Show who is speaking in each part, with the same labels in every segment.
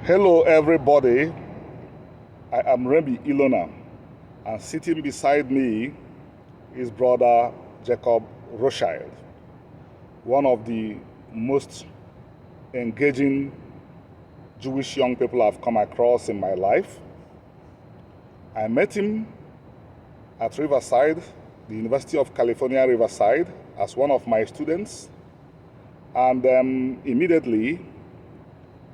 Speaker 1: Hello, everybody. I am Remy Ilona, and sitting beside me is brother Jacob Rothschild, one of the most engaging Jewish young people I've come across in my life. I met him at Riverside, the University of California, Riverside, as one of my students, and immediately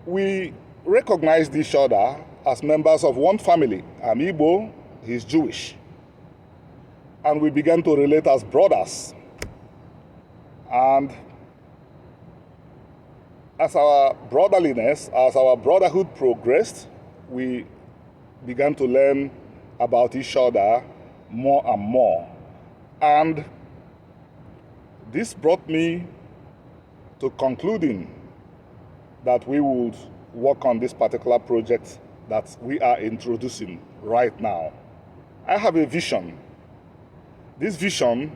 Speaker 1: we recognized each other as members of one family. I'm Igbo, he's Jewish. And we began to relate as brothers. And as our brotherliness, as our brotherhood progressed, we began to learn about each other more and more. And this brought me to concluding that we would work on this particular project that we are introducing right now. I have a vision. This vision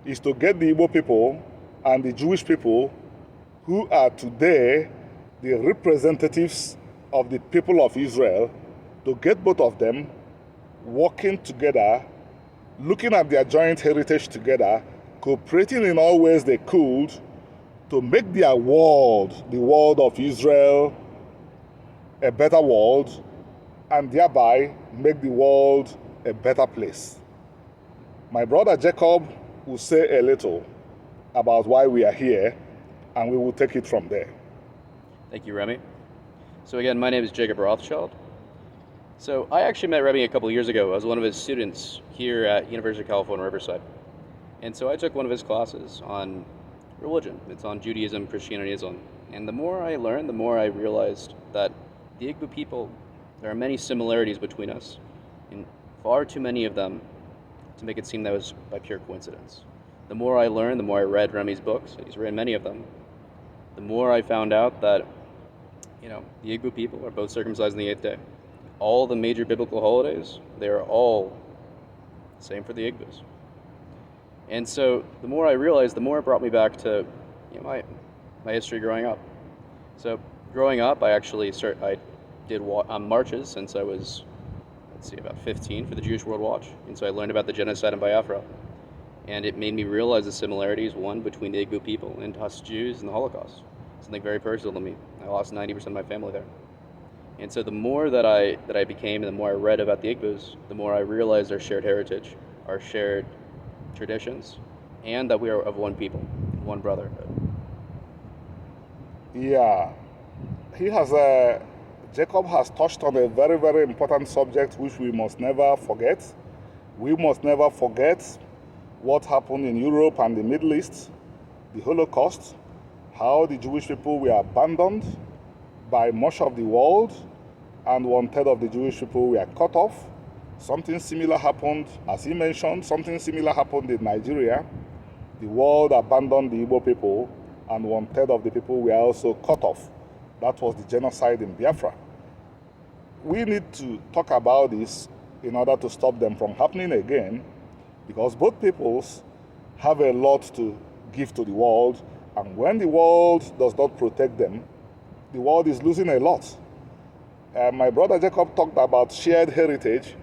Speaker 1: is to get the Igbo people and the Jewish people who are today the representatives of the people of Israel, to get both of them working together, looking at their joint heritage together, cooperating in all ways they could to make their world, the world of Israel, a better world, and thereby make the world a better place. My brother Jacob will say a little about why we are here, and we will take it from there.
Speaker 2: Thank you, Remy. So again, my name is Jacob Rothschild. So I actually met Remy a couple of years ago. I was one of his students here at University of California, Riverside. And so I took one of his classes on religion. It's on Judaism, Christianity, Islam. And the more I learned, the more I realized that the Igbo people, there are many similarities between us, and far too many of them to make it seem that was by pure coincidence. The more I learned, the more I read Remy's books, he's written many of them, the more I found out that, the Igbo people are both circumcised on the 8th day. All the major biblical holidays, they are all the same for the Igbos. And so the more I realized, the more it brought me back to my history growing up. So growing up, I did marches since I was, about 15 for the Jewish World Watch. And so I learned about the genocide in Biafra. And it made me realize the similarities, one, between the Igbo people and us Jews and the Holocaust. Something very personal to me. I lost 90% of my family there. And so the more that I became and the more I read about the Igbos, the more I realized our shared heritage, our shared traditions, and that we are of one people, one brotherhood.
Speaker 1: Yeah, Jacob has touched on a very, very important subject which we must never forget. We must never forget what happened in Europe and the Middle East, the Holocaust, how the Jewish people were abandoned by much of the world, and 1/3 of the Jewish people were cut off. Something similar happened, as he mentioned, something similar happened in Nigeria. The world abandoned the Igbo people, and 1/3 of the people were also cut off. That was the genocide in Biafra. We need to talk about this in order to stop them from happening again, because both peoples have a lot to give to the world, and when the world does not protect them, the world is losing a lot. My brother Jacob talked about shared heritage.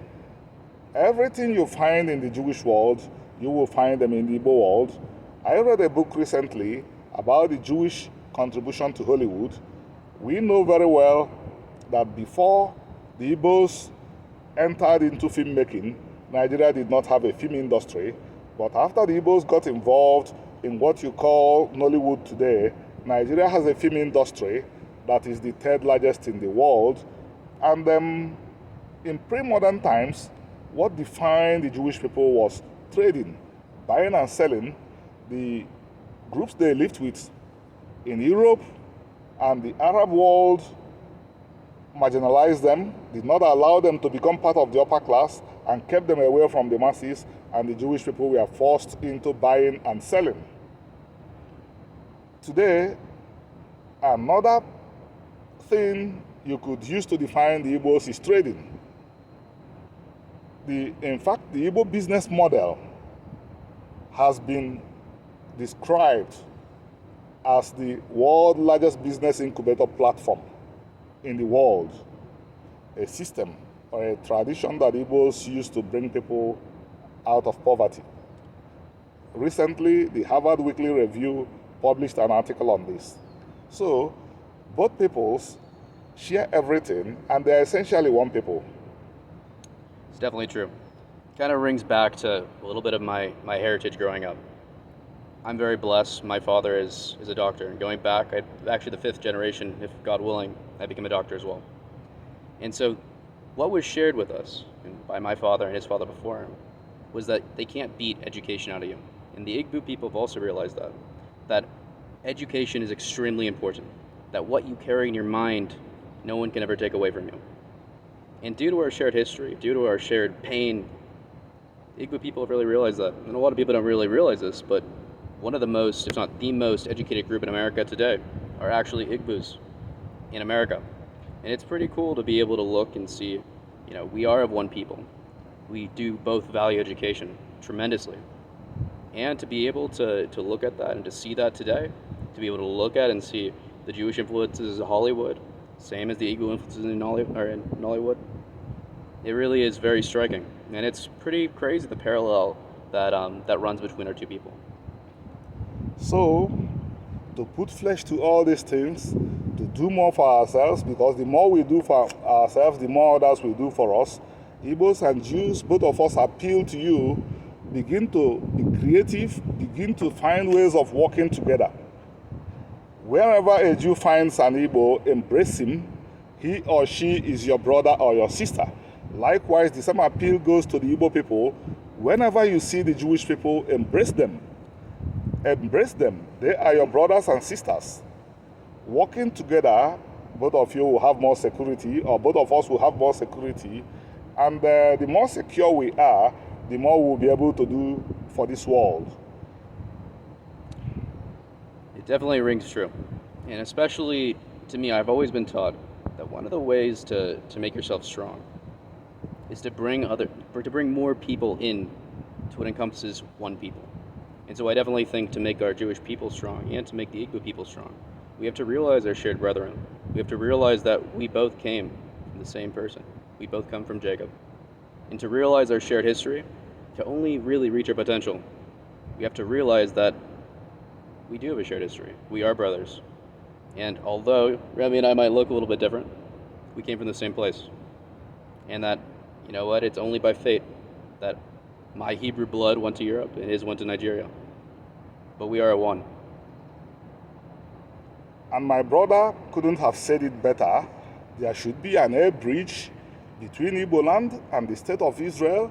Speaker 1: Everything you find in the Jewish world, you will find them in the Igbo world. I read a book recently about the Jewish contribution to Hollywood. We know very well that before the Igbos entered into filmmaking, Nigeria did not have a film industry. But after the Igbos got involved in what you call Nollywood today, Nigeria has a film industry that is the 3rd largest in the world. And in pre-modern times, what defined the Jewish people was trading, buying and selling. The groups they lived with in Europe and the Arab world marginalized them, did not allow them to become part of the upper class, and kept them away from the masses, and the Jewish people were forced into buying and selling. Today, another thing you could use to define the Igbos is trading. In fact, the Igbo business model has been described as the world's largest business incubator platform. in the world, a system or a tradition that Igbos used to bring people out of poverty. Recently, the Harvard Weekly Review published an article on this. So, both peoples share everything and they're essentially one people.
Speaker 2: It's definitely true. Kind of rings back to a little bit of my heritage growing up. I'm very blessed. My father is a doctor, and going back, I'm actually the fifth generation, if God willing, I became a doctor as well. And so, what was shared with us and by my father and his father before him was that they can't beat education out of you. And the Igbo people have also realized that education is extremely important, that what you carry in your mind, no one can ever take away from you. And due to our shared history, due to our shared pain, the Igbo people have really realized that. And a lot of people don't really realize this, but one of the most, if not the most educated group in America today are actually Igbos in America. And it's pretty cool to be able to look and see, we are of one people. We do both value education tremendously. And to be able to look at that and to see that today, to be able to look at and see the Jewish influences in Hollywood, same as the Igbo influences in Nollywood, it really is very striking. And it's pretty crazy the parallel that runs between our two people.
Speaker 1: So, to put flesh to all these things, to do more for ourselves, because the more we do for ourselves, the more others will do for us. Igbos and Jews, both of us appeal to you, begin to be creative, begin to find ways of working together. Wherever a Jew finds an Igbo, embrace him. He or she is your brother or your sister. Likewise, the same appeal goes to the Igbo people. Whenever you see the Jewish people, embrace them. Embrace them. They are your brothers and sisters. Working together, both of you will have more security, or both of us will have more security. And the more secure we are, the more we'll be able to do for this world.
Speaker 2: It definitely rings true. And especially to me, I've always been taught that one of the ways to make yourself strong is to bring more people in to what encompasses one people. And so I definitely think to make our Jewish people strong and to make the Igbo people strong, we have to realize our shared brethren. We have to realize that we both came from the same person. We both come from Jacob. And to realize our shared history, to only really reach our potential, we have to realize that we do have a shared history. We are brothers. And although Remy and I might look a little bit different, we came from the same place. And that, it's only by fate that my Hebrew blood went to Europe and his went to Nigeria. But we are at one.
Speaker 1: And my brother couldn't have said it better. There should be an air bridge between Igbo land and the state of Israel.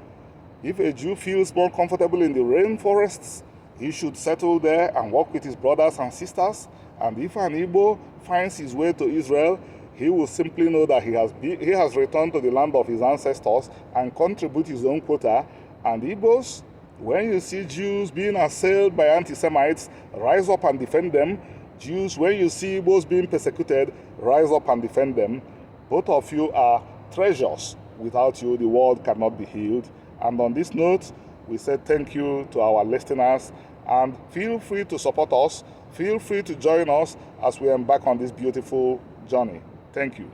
Speaker 1: If a Jew feels more comfortable in the rainforests, he should settle there and work with his brothers and sisters. And if an Igbo finds his way to Israel, he will simply know that he has returned to the land of his ancestors and contribute his own quota. And Igbos, when you see Jews being assailed by anti-Semites, rise up and defend them. Jews, when you see Igbos being persecuted, rise up and defend them. Both of you are treasures. Without you, the world cannot be healed. And on this note, we say thank you to our listeners, and feel free to support us. Feel free to join us as we embark on this beautiful journey. Thank you.